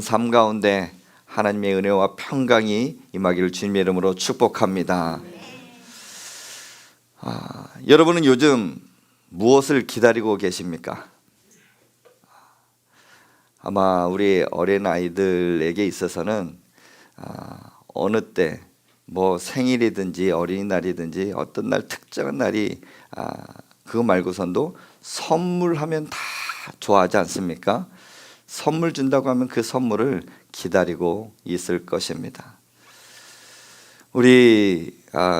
삶 가운데 하나님의 은혜와 평강이 임하기를 주님의 이름으로 축복합니다. 여러분은 요즘 무엇을 기다리고 계십니까? 아마 우리 어린 아이들에게 있어서는 어느 때 생일이든지 어린이날이든지 어떤 날 특정한 날이 그거 말고선도 선물하면 다 좋아하지 않습니까? 선물 준다고 하면 그 선물을 기다리고 있을 것입니다. 우리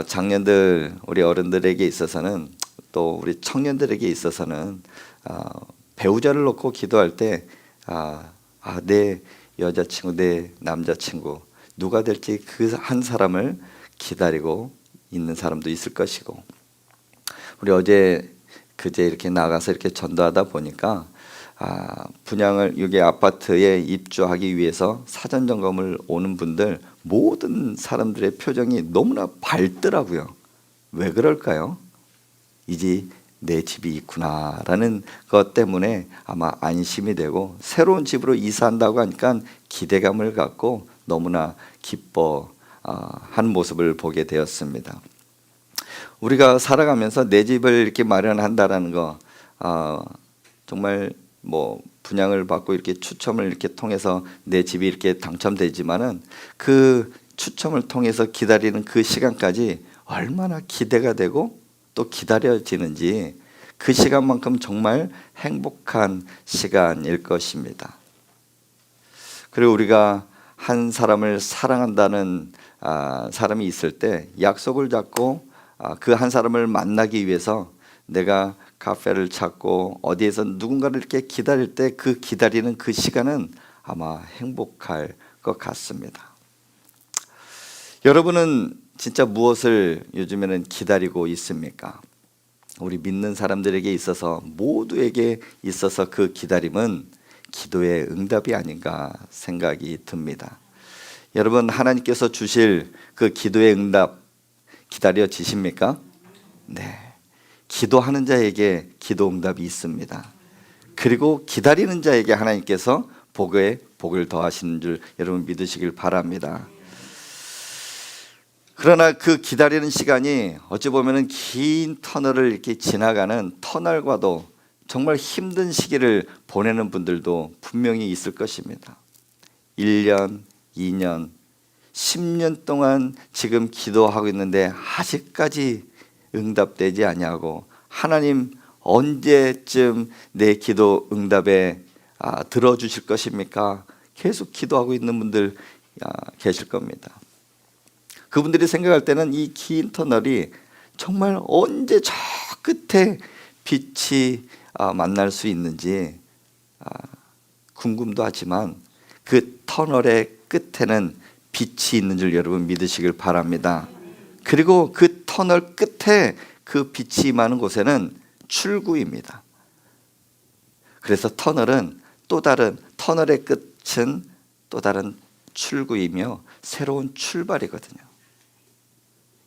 장년들, 우리 어른들에게 있어서는, 또 우리 청년들에게 있어서는 배우자를 놓고 기도할 때 내 여자친구, 내 남자친구 누가 될지 그 한 사람을 기다리고 있는 사람도 있을 것이고, 우리 그제 이렇게 나가서 이렇게 전도하다 보니까 분양을 여기 아파트에 입주하기 위해서 사전 점검을 오는 분들 모든 사람들의 표정이 너무나 밝더라고요. 왜 그럴까요? 이 집 내 집이 있구나라는 것 때문에 아마 안심이 되고, 새로운 집으로 이사한다고 하니까 기대감을 갖고 너무나 기뻐한 모습을 보게 되었습니다. 우리가 살아가면서 내 집을 이렇게 마련한다라는 거, 정말 분양을 받고 이렇게 추첨을 이렇게 통해서 내 집이 이렇게 당첨되지만은 그 추첨을 통해서 기다리는 그 시간까지 얼마나 기대가 되고 또 기다려지는지, 그 시간만큼 정말 행복한 시간일 것입니다. 그리고 우리가 한 사람을 사랑한다는 사람이 있을 때 약속을 잡고 그 한 사람을 만나기 위해서 내가 카페를 찾고 어디에서 누군가를 이렇게 기다릴 때 그 기다리는 그 시간은 아마 행복할 것 같습니다. 여러분은 진짜 무엇을 요즘에는 기다리고 있습니까? 우리 믿는 사람들에게 있어서, 모두에게 있어서 그 기다림은 기도의 응답이 아닌가 생각이 듭니다. 여러분, 하나님께서 주실 그 기도의 응답 기다려지십니까? 네. 기도하는 자에게 기도 응답이 있습니다. 그리고 기다리는 자에게 하나님께서 복을 더하시는 줄 여러분 믿으시길 바랍니다. 그러나 그 기다리는 시간이 어찌 보면 긴 터널을 이렇게 지나가는 터널과도 정말 힘든 시기를 보내는 분들도 분명히 있을 것입니다. 1년, 2년, 10년 동안 지금 기도하고 있는데 아직까지 응답되지 아니하고, 하나님 언제쯤 내 기도 응답에 들어주실 것입니까? 계속 기도하고 있는 분들 계실 겁니다. 그분들이 생각할 때는 이 긴 터널이 정말 언제 저 끝에 빛이 만날 수 있는지 궁금도 하지만, 그 터널의 끝에는 빛이 있는 줄 여러분 믿으시길 바랍니다. 그리고 그 터널 끝에 그 빛이 임하는 곳에는 출구입니다. 그래서 터널의 끝은 또 다른 출구이며 새로운 출발이거든요.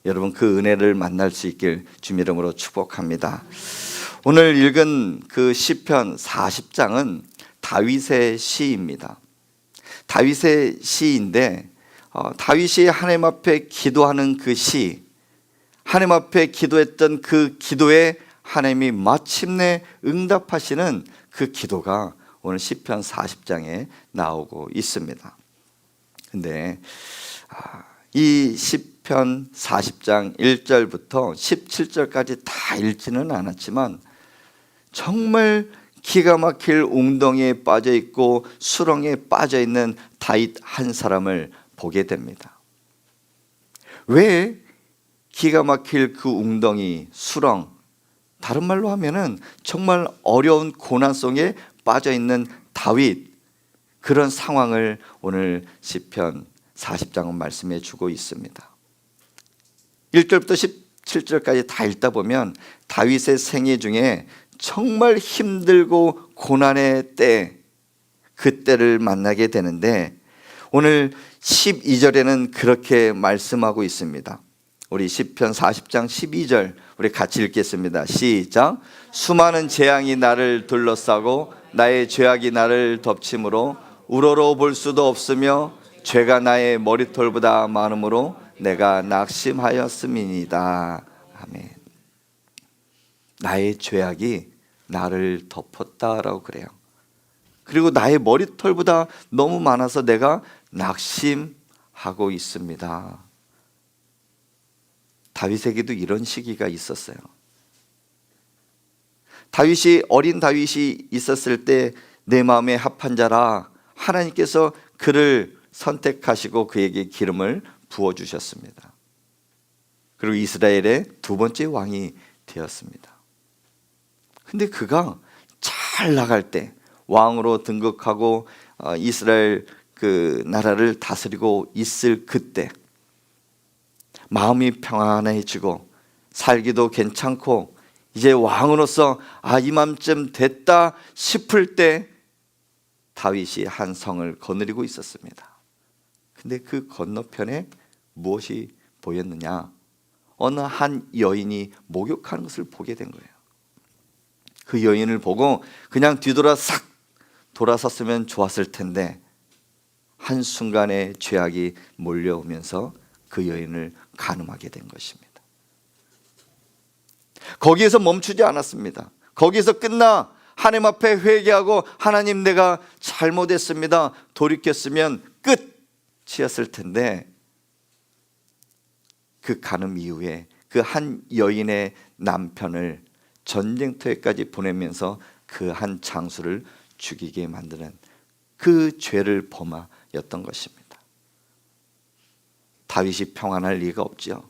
여러분, 그 은혜를 만날 수 있길 주님 이름으로 축복합니다. 오늘 읽은 그 시편 40장은 다윗의 시입니다. 다윗의 시인데, 다윗이 하나님 앞에 기도하는 그 시, 하나님 앞에 기도했던 그 기도에 하나님이 마침내 응답하시는 그 기도가 오늘 시편 40장에 나오고 있습니다. 근데 이 시편 40장 1절부터 17절까지 다 읽지는 않았지만, 정말 기가 막힐 웅덩이에 빠져 있고 수렁에 빠져 있는 다윗 한 사람을 보게 됩니다. 왜 기가 막힐 그 웅덩이, 수렁, 다른 말로 하면은 정말 어려운 고난 속에 빠져 있는 다윗, 그런 상황을 오늘 시편 40장은 말씀해 주고 있습니다. 1절부터 17절까지 다 읽다 보면 다윗의 생애 중에 정말 힘들고 고난의 때, 그때를 만나게 되는데, 오늘 12절에는 그렇게 말씀하고 있습니다. 우리 시편 40장 12절 우리 같이 읽겠습니다. 시작. 수많은 재앙이 나를 둘러싸고 나의 죄악이 나를 덮침으로 우러러 볼 수도 없으며 죄가 나의 머리털보다 많으므로 내가 낙심하였음이니이다. 아멘. 나의 죄악이 나를 덮었다라고 그래요. 그리고 나의 머리털보다 너무 많아서 내가 낙심하고 있습니다. 다윗에게도 이런 시기가 있었어요. 어린 다윗이 있었을 때 내 마음에 합한 자라 하나님께서 그를 선택하시고 그에게 기름을 부어주셨습니다. 그리고 이스라엘의 두 번째 왕이 되었습니다. 근데 그가 잘 나갈 때, 왕으로 등극하고 이스라엘 그 나라를 다스리고 있을 그때, 마음이 평안해지고 살기도 괜찮고 이제 왕으로서 이맘쯤 됐다 싶을 때 다윗이 한 성을 거느리고 있었습니다. 근데 그 건너편에 무엇이 보였느냐? 어느 한 여인이 목욕하는 것을 보게 된 거예요. 그 여인을 보고 그냥 뒤돌아 싹 돌아섰으면 좋았을 텐데 한순간에 죄악이 몰려오면서 그 여인을 간음하게 된 것입니다. 거기에서 멈추지 않았습니다. 거기에서 끝나 하나님 앞에 회개하고 하나님 내가 잘못했습니다, 돌이켰으면 끝이었을 텐데 그 간음 이후에 그 한 여인의 남편을 전쟁터에까지 보내면서 그 한 장수를 죽이게 만드는 그 죄를 범하였던 것입니다. 다윗이 평안할 리가 없죠.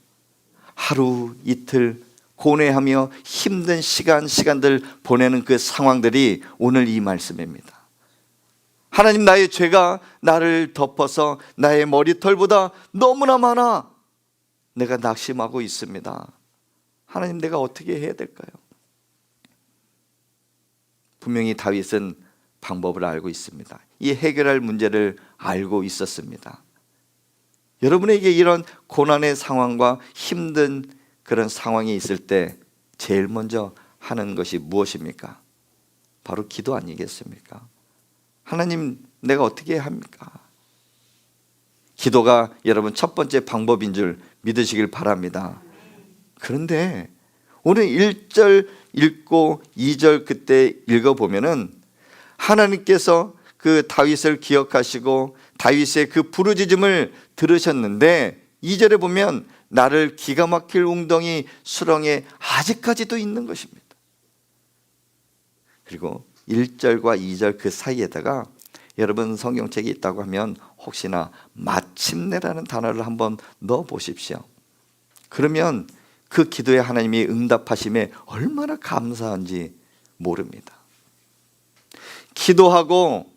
하루 이틀 고뇌하며 힘든 시간들 보내는 그 상황들이 오늘 이 말씀입니다. 하나님, 나의 죄가 나를 덮어서 나의 머리털보다 너무나 많아. 내가 낙심하고 있습니다. 하나님, 내가 어떻게 해야 될까요? 분명히 다윗은 방법을 알고 있습니다. 이 해결할 문제를 알고 있었습니다. 여러분에게 이런 고난의 상황과 힘든 그런 상황이 있을 때 제일 먼저 하는 것이 무엇입니까? 바로 기도 아니겠습니까? 하나님, 내가 어떻게 해야 합니까? 기도가 여러분 첫 번째 방법인 줄 믿으시길 바랍니다. 그런데 오늘 1절 읽고 2절 그때 읽어보면은 하나님께서 그 다윗을 기억하시고 다윗의 그 부르짖음을 들으셨는데 2절에 보면 나를 기가 막힐 웅덩이 수렁에 아직까지도 있는 것입니다. 그리고 1절과 2절 그 사이에다가 여러분 성경책이 있다고 하면 혹시나 마침내라는 단어를 한번 넣어 보십시오. 그러면 그 기도에 하나님이 응답하심에 얼마나 감사한지 모릅니다. 기도하고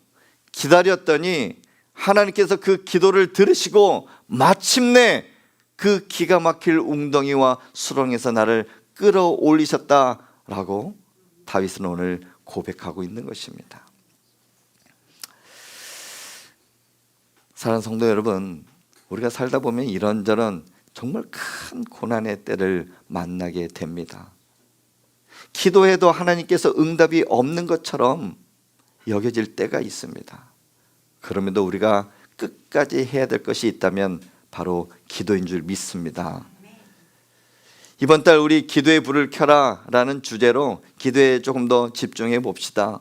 기다렸더니 하나님께서 그 기도를 들으시고 마침내 그 기가 막힐 웅덩이와 수렁에서 나를 끌어올리셨다라고 다윗은 오늘 고백하고 있는 것입니다. 사랑하는 성도 여러분, 우리가 살다 보면 이런저런 정말 큰 고난의 때를 만나게 됩니다. 기도해도 하나님께서 응답이 없는 것처럼 여겨질 때가 있습니다. 그럼에도 우리가 끝까지 해야 될 것이 있다면 바로 기도인 줄 믿습니다. 이번 달 우리 기도의 불을 켜라 라는 주제로 기도에 조금 더 집중해 봅시다.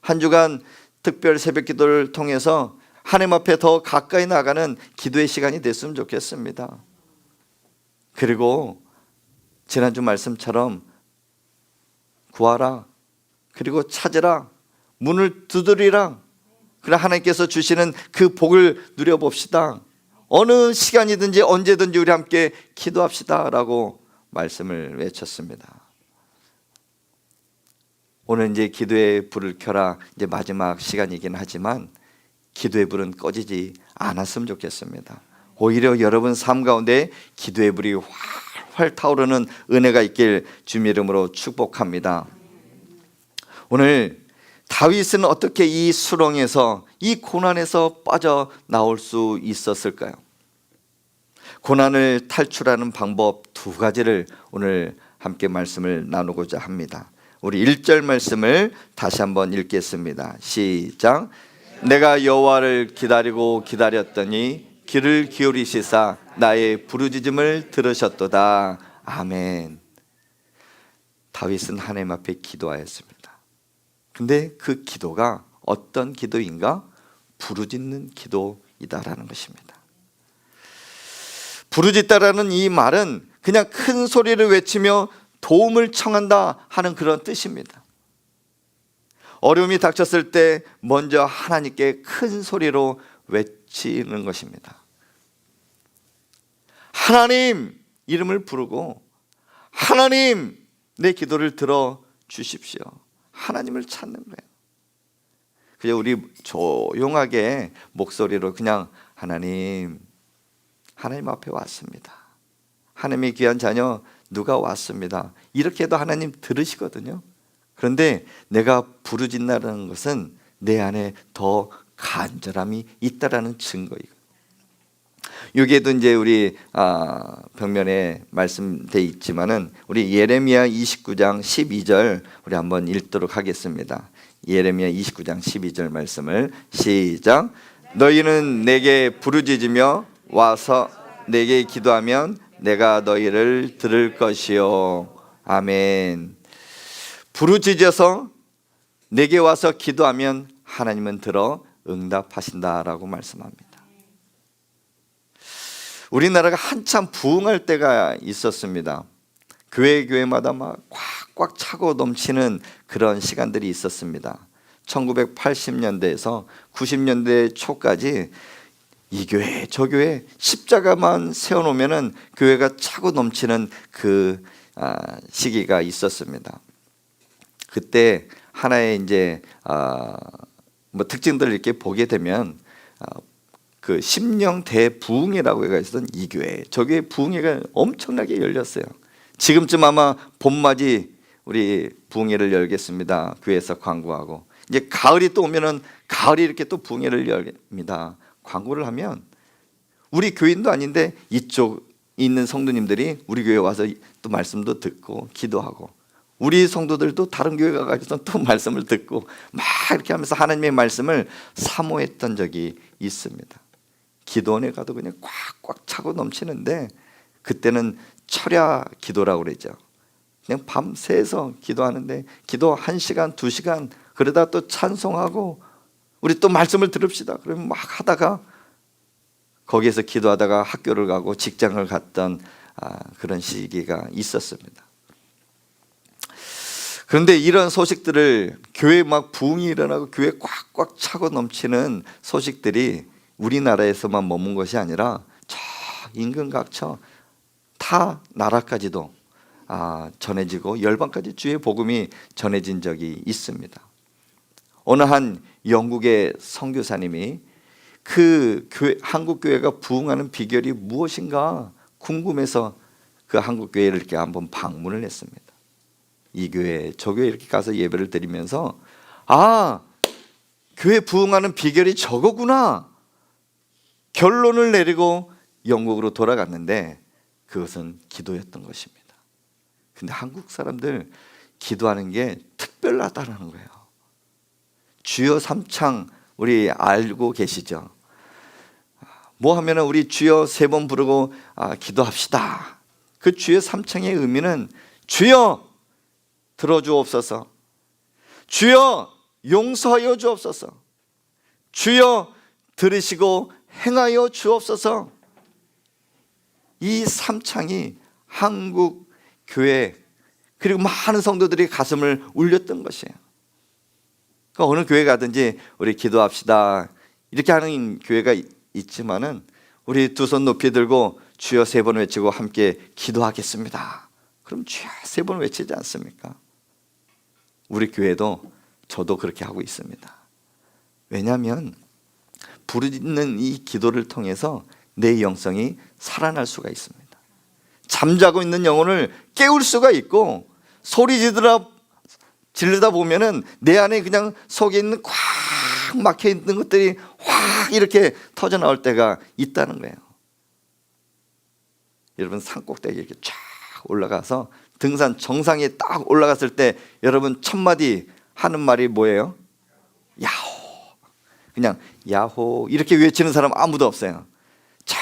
한 주간 특별 새벽 기도를 통해서 하나님 앞에 더 가까이 나가는 기도의 시간이 됐으면 좋겠습니다. 그리고 지난주 말씀처럼 구하라, 그리고 찾으라, 문을 두드리라. 그러나 하나님께서 주시는 그 복을 누려봅시다. 어느 시간이든지 언제든지 우리 함께 기도합시다 라고 말씀을 외쳤습니다. 오늘 이제 기도의 불을 켜라, 이제 마지막 시간이긴 하지만 기도의 불은 꺼지지 않았으면 좋겠습니다. 오히려 여러분 삶 가운데 기도의 불이 활활 타오르는 은혜가 있길 주님의 이름으로 축복합니다. 오늘 다윗은 어떻게 이 수렁에서, 이 고난에서 빠져나올 수 있었을까요? 고난을 탈출하는 방법 두 가지를 오늘 함께 말씀을 나누고자 합니다. 우리 1절 말씀을 다시 한번 읽겠습니다. 시작. 내가 여호와를 기다리고 기다렸더니 귀를 기울이시사 나의 부르짖음을 들으셨도다. 아멘. 다윗은 하나님 앞에 기도하였습니다. 근데 그 기도가 어떤 기도인가? 부르짖는 기도이다라는 것입니다. 부르짖다라는 이 말은 그냥 큰 소리를 외치며 도움을 청한다 하는 그런 뜻입니다. 어려움이 닥쳤을 때 먼저 하나님께 큰 소리로 외치는 것입니다. 하나님 이름을 부르고 하나님 내 기도를 들어 주십시오. 하나님을 찾는 거예요. 그냥 우리 조용하게 목소리로 그냥 하나님 앞에 왔습니다. 하나님의 귀한 자녀 누가 왔습니다. 이렇게 해도 하나님 들으시거든요. 그런데 내가 부르짖는다는 것은 내 안에 더 간절함이 있다라는 증거이고, 여기에도 이제 우리 벽면에 말씀돼 있지만은 우리 예레미야 29장 12절 우리 한번 읽도록 하겠습니다. 예레미야 29장 12절 말씀을 시작. 너희는 내게 부르짖으며 와서 내게 기도하면 내가 너희를 들을 것이요. 아멘. 부르짖어서 내게 와서 기도하면 하나님은 들어 응답하신다라고 말씀합니다. 우리나라가 한참 부흥할 때가 있었습니다. 교회마다 막 꽉꽉 차고 넘치는 그런 시간들이 있었습니다. 1980년대에서 90년대 초까지 이 교회 저 교회 십자가만 세워놓으면 교회가 차고 넘치는 그 시기가 있었습니다. 그때 하나의 이제 뭐 특징들을 이렇게 보게 되면 그 심령 대부흥회라고 해가 있었던 이 교회 저 교회 부흥회가 엄청나게 열렸어요. 지금쯤 아마 봄맞이 우리 부흥회를 열겠습니다. 교회에서 광고하고 이제 가을이 또 오면은 가을이 이렇게 또 부흥회를 열립니다. 광고를 하면 우리 교인도 아닌데 이쪽 있는 성도님들이 우리 교회 와서 또 말씀도 듣고 기도하고, 우리 성도들도 다른 교회 가가지고 또 말씀을 듣고 막 이렇게 하면서 하나님의 말씀을 사모했던 적이 있습니다. 기도원에 가도 그냥 꽉꽉 차고 넘치는데 그때는 철야 기도라고 그러죠. 그냥 밤새서 기도하는데 기도 1시간 2시간 그러다 또 찬송하고 우리 또 말씀을 들읍시다 그러면 막 하다가 거기에서 기도하다가 학교를 가고 직장을 갔던 그런 시기가 있었습니다. 그런데 이런 소식들을 교회 막 부흥이 일어나고 교회 꽉꽉 차고 넘치는 소식들이 우리나라에서만 머문 것이 아니라 저 인근 각처 타 나라까지도 전해지고 열방까지 주의 복음이 전해진 적이 있습니다. 어느 한 영국의 선교사님이 그 교회, 한국 교회가 부흥하는 비결이 무엇인가 궁금해서 그 한국 교회를 이렇게 한번 방문을 했습니다. 이 교회 저 교회 이렇게 가서 예배를 드리면서 교회 부흥하는 비결이 저거구나 결론을 내리고 영국으로 돌아갔는데 그것은 기도였던 것입니다. 근데 한국 사람들 기도하는 게 특별하다는 거예요. 주여 삼창 우리 알고 계시죠? 뭐 하면은 우리 주여 3번 부르고 기도합시다. 그 주여 삼창의 의미는 주여 들어주옵소서, 주여 용서하여 주옵소서, 주여 들으시고 행하여 주옵소서. 이 삼창이 한국 교회 그리고 많은 성도들이 가슴을 울렸던 것이에요. 그러니까 어느 교회 가든지 우리 기도합시다 이렇게 하는 교회가 있지만은 우리 2손 높이 들고 주여 3번 외치고 함께 기도하겠습니다. 그럼 주여 3번 외치지 않습니까? 우리 교회도 저도 그렇게 하고 있습니다. 왜냐하면 부르짖는 이 기도를 통해서 내 영성이 살아날 수가 있습니다. 잠자고 있는 영혼을 깨울 수가 있고 소리 지르다 보면은 내 안에 그냥 속에 있는 꽉 막혀 있는 것들이 확 이렇게 터져 나올 때가 있다는 거예요. 여러분 산꼭대기 이렇게 쫙 올라가서 등산 정상에 딱 올라갔을 때 여러분 첫 마디 하는 말이 뭐예요? 야호. 그냥 야호 이렇게 외치는 사람 아무도 없어요. 저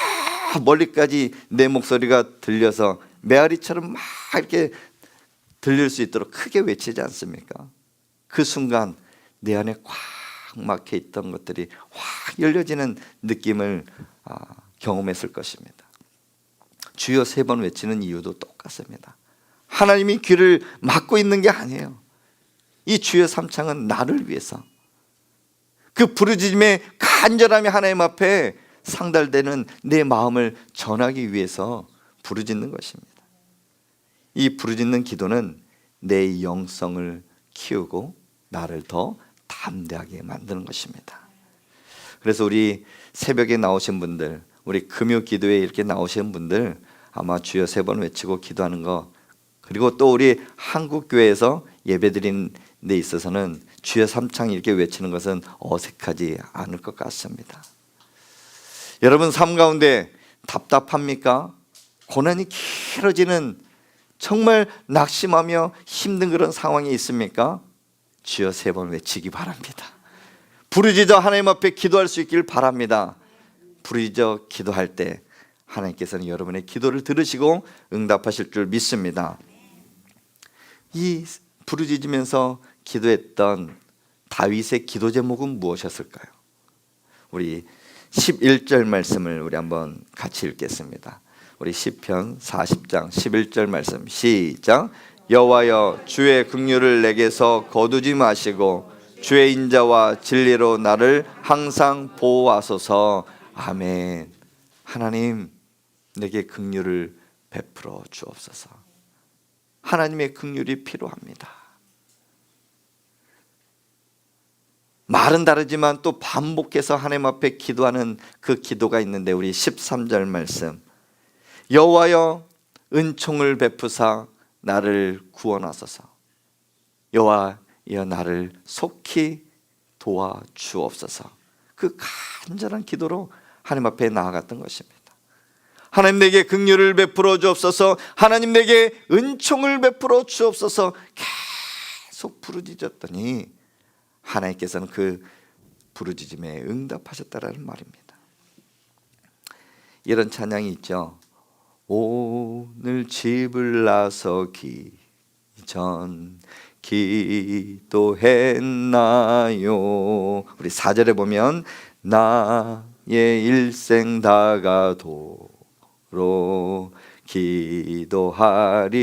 멀리까지 내 목소리가 들려서 메아리처럼 막 이렇게 들릴 수 있도록 크게 외치지 않습니까? 그 순간 내 안에 꽉 막혀 있던 것들이 확 열려지는 느낌을 경험했을 것입니다. 주여 3번 외치는 이유도 똑같습니다. 하나님이 귀를 막고 있는 게 아니에요. 이 주여 삼창은 나를 위해서, 그 부르짖음의 간절함이 하나님 앞에 상달되는 내 마음을 전하기 위해서 부르짖는 것입니다. 이 부르짖는 기도는 내 영성을 키우고 나를 더 담대하게 만드는 것입니다. 그래서 우리 새벽에 나오신 분들, 우리 금요 기도에 이렇게 나오신 분들 아마 주여 3번 외치고 기도하는 거, 그리고 또 우리 한국교회에서 예배드리는 데 있어서는 주여 삼창 이렇게 외치는 것은 어색하지 않을 것 같습니다. 여러분 삶 가운데 답답합니까? 고난이 길어지는 정말 낙심하며 힘든 그런 상황이 있습니까? 주여 3번 외치기 바랍니다. 부르짖어 하나님 앞에 기도할 수 있길 바랍니다. 부르짖어 기도할 때 하나님께서는 여러분의 기도를 들으시고 응답하실 줄 믿습니다. 이 부르짖으면서 기도했던 다윗의 기도 제목은 무엇이었을까요? 우리 11절 말씀을 우리 한번 같이 읽겠습니다. 우리 시편 40장 11절 말씀 시작. 여호와여 주의 긍휼을 내게서 거두지 마시고 주의 인자와 진리로 나를 항상 보호하소서. 아멘. 하나님 내게 긍휼을 베풀어 주옵소서. 하나님의 긍휼이 필요합니다. 말은 다르지만 또 반복해서 하나님 앞에 기도하는 그 기도가 있는데 우리 13절 말씀 여호와여 은총을 베푸사 나를 구원하소서. 여호와여 나를 속히 도와주옵소서. 그 간절한 기도로 하나님 앞에 나아갔던 것입니다. 하나님 내게 긍휼을 베풀어 주옵소서. 하나님 내게 은총을 베풀어 주옵소서. 계속 부르짖었더니 하나님께서는 그 부르짖음에 응답하셨다라는 말입니다. 이런 찬양이 있죠. 오늘 집을 나서기 전 기도했나요? 우리 4절에 보면 나의 일생 다가도록 기도하리라.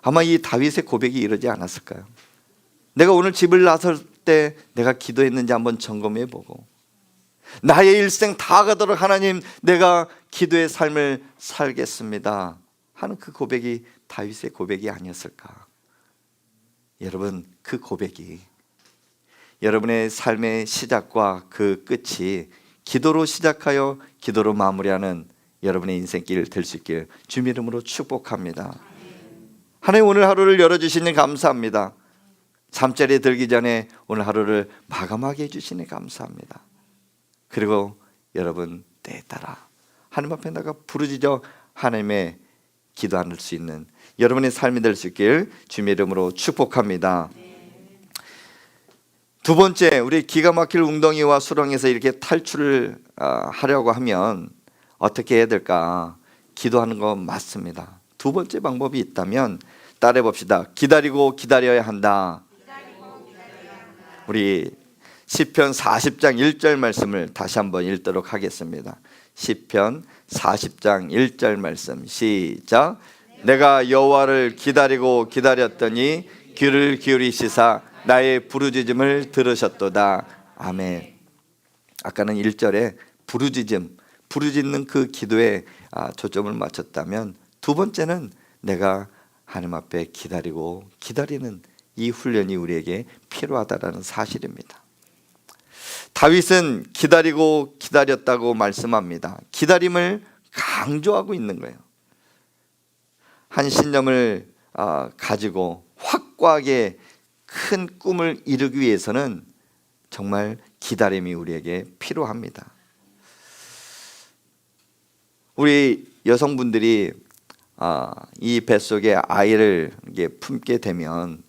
아마 이 다윗의 고백이 이러지 않았을까요? 내가 오늘 집을 나설 때 내가 기도했는지 한번 점검해 보고 나의 일생 다 가도록 하나님 내가 기도의 삶을 살겠습니다 하는 그 고백이 다윗의 고백이 아니었을까? 여러분 그 고백이 여러분의 삶의 시작과 그 끝이 기도로 시작하여 기도로 마무리하는 여러분의 인생길 될 수 있길 주님의 이름으로 축복합니다. 하나님 오늘 하루를 열어주시니 감사합니다. 잠자리에 들기 전에 오늘 하루를 마감하게 해주시니 감사합니다. 그리고 여러분 때에 따라 하나님 앞에 나가 부르짖어 하나님의 기도할 수 있는 여러분의 삶이 될 수 있길 주님의 이름으로 축복합니다. 두 번째, 우리 기가 막힐 웅덩이와 수렁에서 이렇게 탈출을 하려고 하면 어떻게 해야 될까? 기도하는 거 맞습니다. 두 번째 방법이 있다면 따라해 봅시다. 기다리고 기다려야 한다. 우리 시편 40장 1절 말씀을 다시 한번 읽도록 하겠습니다. 시편 40장 1절 말씀 시작. 내가 여호와를 기다리고 기다렸더니 귀를 기울이시사 나의 부르짖음을 들으셨도다. 아멘. 아까는 1절에 부르짖는 그 기도에 초점을 맞췄다면 두 번째는 내가 하나님 앞에 기다리고 기다리는 이 훈련이 우리에게 필요하다는 사실입니다. 다윗은 기다리고 기다렸다고 말씀합니다. 기다림을 강조하고 있는 거예요. 한 신념을 가지고 확고하게 큰 꿈을 이루기 위해서는 정말 기다림이 우리에게 필요합니다. 우리 여성분들이 이 뱃속에 아이를 품게 되면,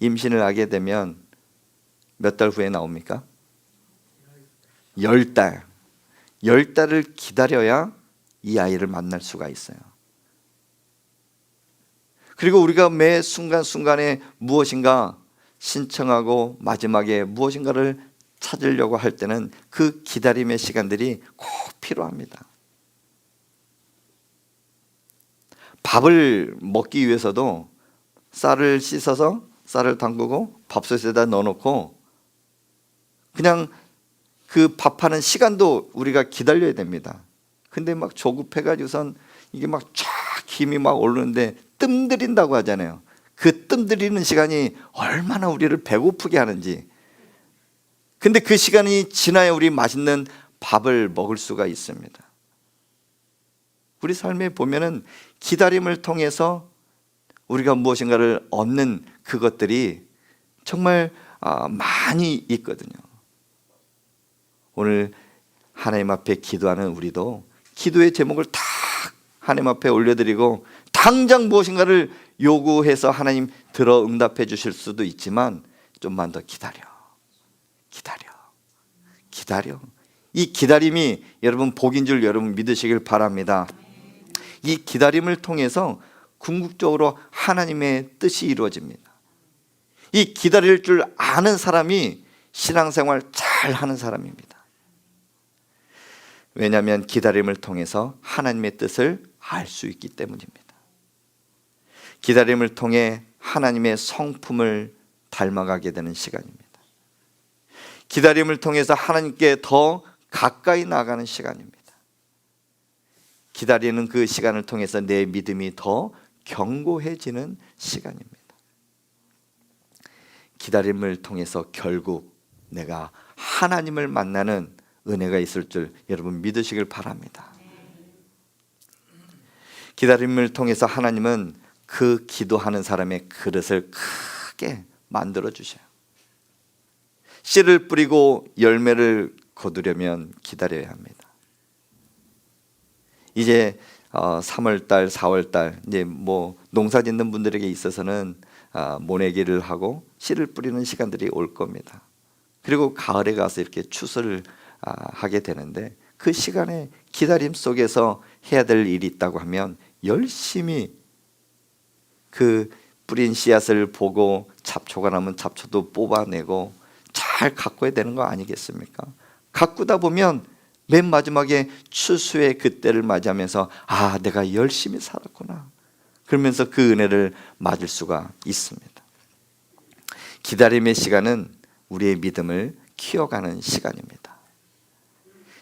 임신을 하게 되면 몇 달 후에 나옵니까? 10달. 10달을 기다려야 이 아이를 만날 수가 있어요. 그리고 우리가 매 순간순간에 무엇인가 신청하고 마지막에 무엇인가를 찾으려고 할 때는 그 기다림의 시간들이 꼭 필요합니다. 밥을 먹기 위해서도 쌀을 씻어서 쌀을 담그고 밥솥에다 넣어놓고 그냥 그 밥하는 시간도 우리가 기다려야 됩니다. 근데 막 조급해가지고선 이게 막 쫙 힘이 막 오르는데 뜸들인다고 하잖아요. 그 뜸들이는 시간이 얼마나 우리를 배고프게 하는지. 근데 그 시간이 지나야 우리 맛있는 밥을 먹을 수가 있습니다. 우리 삶에 보면은 기다림을 통해서 우리가 무엇인가를 얻는 그것들이 정말 많이 있거든요. 오늘 하나님 앞에 기도하는 우리도 기도의 제목을 다 하나님 앞에 올려드리고 당장 무엇인가를 요구해서 하나님 들어 응답해 주실 수도 있지만 좀만 더 기다려. 이 기다림이 여러분 복인 줄 여러분 믿으시길 바랍니다. 이 기다림을 통해서 궁극적으로 하나님의 뜻이 이루어집니다. 이 기다릴 줄 아는 사람이 신앙생활 잘 하는 사람입니다. 왜냐하면 기다림을 통해서 하나님의 뜻을 알 수 있기 때문입니다. 기다림을 통해 하나님의 성품을 닮아가게 되는 시간입니다. 기다림을 통해서 하나님께 더 가까이 나가는 시간입니다. 기다리는 그 시간을 통해서 내 믿음이 더 견고해지는 시간입니다. 기다림을 통해서 결국 내가 하나님을 만나는 은혜가 있을 줄 여러분 믿으시길 바랍니다. 기다림을 통해서 하나님은 그 기도하는 사람의 그릇을 크게 만들어 주셔요. 씨를 뿌리고 열매를 거두려면 기다려야 합니다. 이제 3월달, 4월달 이제 뭐 농사 짓는 분들에게 있어서는 모내기를 하고 씨를 뿌리는 시간들이 올 겁니다. 그리고 가을에 가서 이렇게 추수를 하게 되는데 그 시간에 기다림 속에서 해야 될 일이 있다고 하면 열심히 그 뿌린 씨앗을 보고 잡초가 나면 잡초도 뽑아내고 잘 가꿔야 되는 거 아니겠습니까? 가꾸다 보면 맨 마지막에 추수의 그때를 맞이하면서 내가 열심히 살았구나 그러면서 그 은혜를 맞을 수가 있습니다. 기다림의 시간은 우리의 믿음을 키워가는 시간입니다.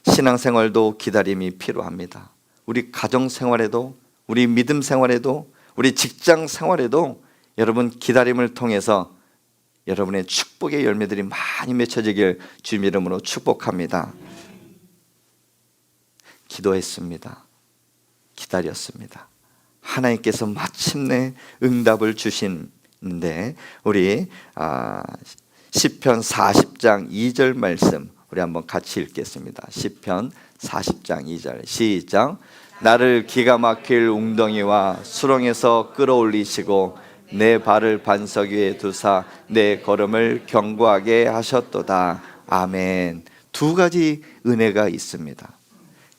신앙생활도 기다림이 필요합니다. 우리 가정생활에도 우리 믿음 생활에도 우리 직장 생활에도 여러분 기다림을 통해서 여러분의 축복의 열매들이 많이 맺혀지길 주님 이름으로 축복합니다. 기도했습니다. 기다렸습니다. 하나님께서 마침내 응답을 주시는데 우리 시편 40장 2절 말씀 우리 한번 같이 읽겠습니다. 시편 40장 2절 시작. 나를 기가 막힐 웅덩이와 수렁에서 끌어올리시고 내 발을 반석 위에 두사 내 걸음을 견고하게 하셨도다. 아멘. 두 가지 은혜가 있습니다.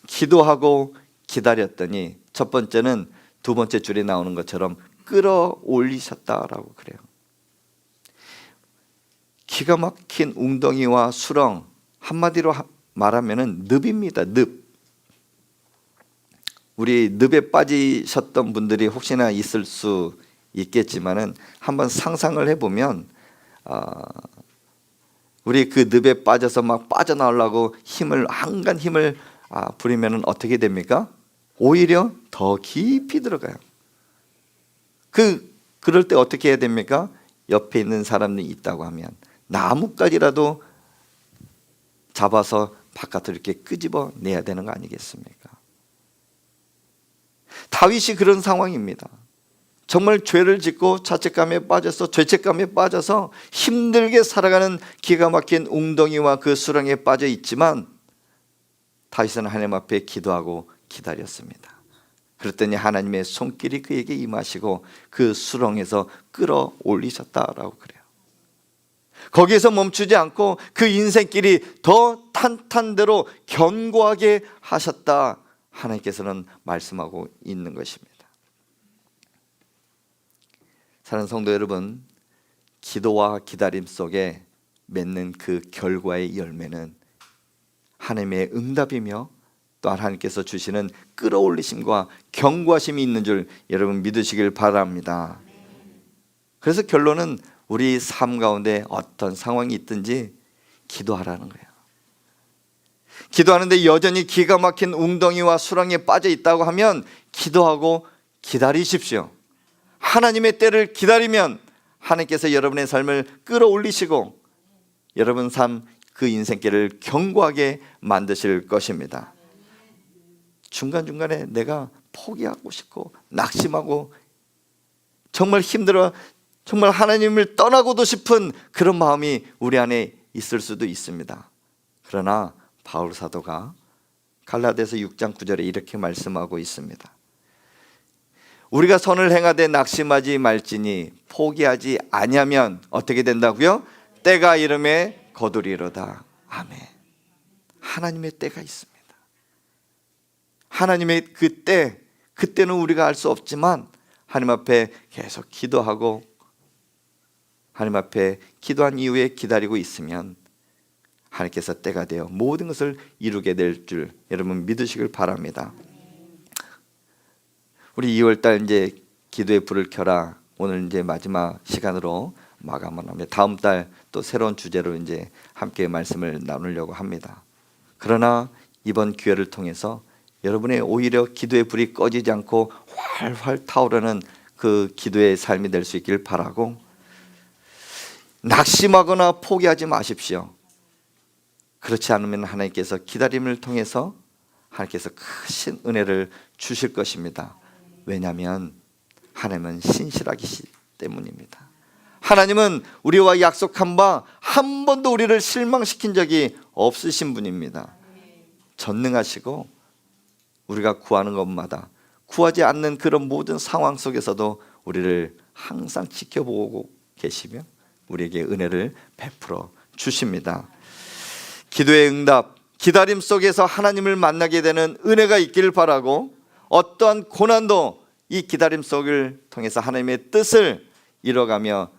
기도하고 기다렸더니 첫 번째는 두 번째 줄에 나오는 것처럼 끌어올리셨다라고 그래요. 기가 막힌 웅덩이와 수렁 한마디로 말하면은 늪입니다. 늪. 우리 늪에 빠지셨던 분들이 혹시나 있을 수 있겠지만은 한번 상상을 해보면 우리 그 늪에 빠져서 막 빠져나오려고 한간 힘을 부리면은 어떻게 됩니까? 오히려 더 깊이 들어가요. 그럴 때 어떻게 해야 됩니까? 옆에 있는 사람이 있다고 하면 나뭇가지라도 잡아서 바깥으로 이렇게 끄집어 내야 되는 거 아니겠습니까? 다윗이 그런 상황입니다. 정말 죄를 짓고 자책감에 빠져서 죄책감에 빠져서 힘들게 살아가는 기가 막힌 웅덩이와 그 수렁에 빠져 있지만 다윗은 하나님 앞에 기도하고 기다렸습니다. 그랬더니 하나님의 손길이 그에게 임하시고 그 수렁에서 끌어올리셨다라고 그래요. 거기에서 멈추지 않고 그 인생길이 더 탄탄대로 견고하게 하셨다, 하나님께서는 말씀하고 있는 것입니다. 사랑하는 성도 여러분, 기도와 기다림 속에 맺는 그 결과의 열매는 하나님의 응답이며 또 하나님께서 주시는 끌어올리심과 견고하심이 있는 줄 여러분 믿으시길 바랍니다. 그래서 결론은 우리 삶 가운데 어떤 상황이 있든지 기도하라는 거예요. 기도하는데 여전히 기가 막힌 웅덩이와 수렁에 빠져 있다고 하면 기도하고 기다리십시오. 하나님의 때를 기다리면 하나님께서 여러분의 삶을 끌어올리시고 여러분 삶 그 인생길을 견고하게 만드실 것입니다. 중간중간에 내가 포기하고 싶고 낙심하고 정말 힘들어, 정말 하나님을 떠나고도 싶은 그런 마음이 우리 안에 있을 수도 있습니다. 그러나 바울 사도가 갈라디아서 6장 9절에 이렇게 말씀하고 있습니다. 우리가 선을 행하되 낙심하지 말지니 포기하지 아니하면 어떻게 된다고요? 때가 이름에 거두리로다. 아멘. 하나님의 때가 있습니다. 하나님의 그 때, 그때는 우리가 알 수 없지만 하나님 앞에 계속 기도하고 하나님 앞에 기도한 이후에 기다리고 있으면 하나님께서 때가 되어 모든 것을 이루게 될 줄 여러분 믿으시길 바랍니다. 우리 2월달 이제 기도의 불을 켜라, 오늘 이제 마지막 시간으로 마감을 합니다. 다음 달 또 새로운 주제로 이제 함께 말씀을 나누려고 합니다. 그러나 이번 기회를 통해서 여러분의 오히려 기도의 불이 꺼지지 않고 활활 타오르는 그 기도의 삶이 될 수 있길 바라고, 낙심하거나 포기하지 마십시오. 그렇지 않으면 하나님께서 기다림을 통해서 하나님께서 크신 은혜를 주실 것입니다. 왜냐하면 하나님은 신실하시기 때문입니다. 하나님은 우리와 약속한 바 한 번도 우리를 실망시킨 적이 없으신 분입니다. 전능하시고 우리가 구하는 것마다 구하지 않는 그런 모든 상황 속에서도 우리를 항상 지켜보고 계시며 우리에게 은혜를 베풀어 주십니다. 기도의 응답, 기다림 속에서 하나님을 만나게 되는 은혜가 있기를 바라고, 어떠한 고난도 이 기다림 속을 통해서 하나님의 뜻을 이뤄가며